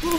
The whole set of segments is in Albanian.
Nëse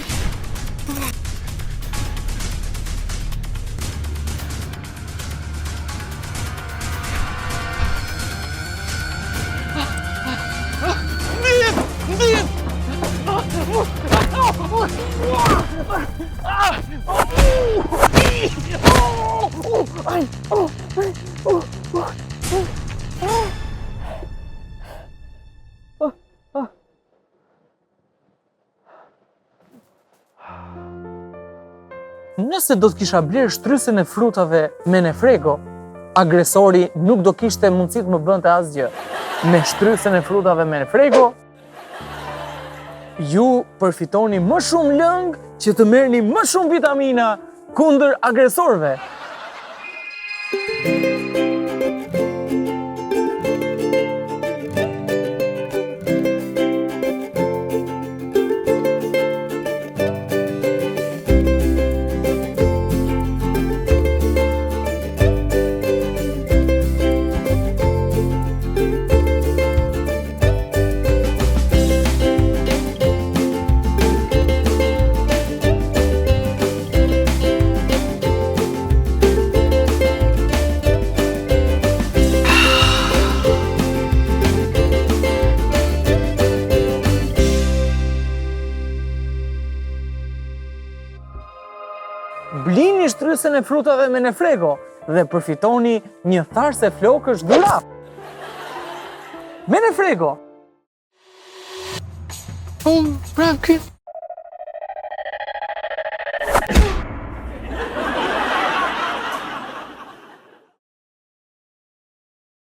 do të kisha bler shtrysën e frutave me Nefrego, agresori nuk do kishte mundësi të më bënte asgjë. Me shtrysën e frutave me Nefrego, ju përfitoni më shumë lëng që të merrni më shumë vitamina kundër agresorëve. Blini shtrysën e frutave me Nefrego dhe përfitoni një tharse flokësh dhurap. Me Nefrego! Pra,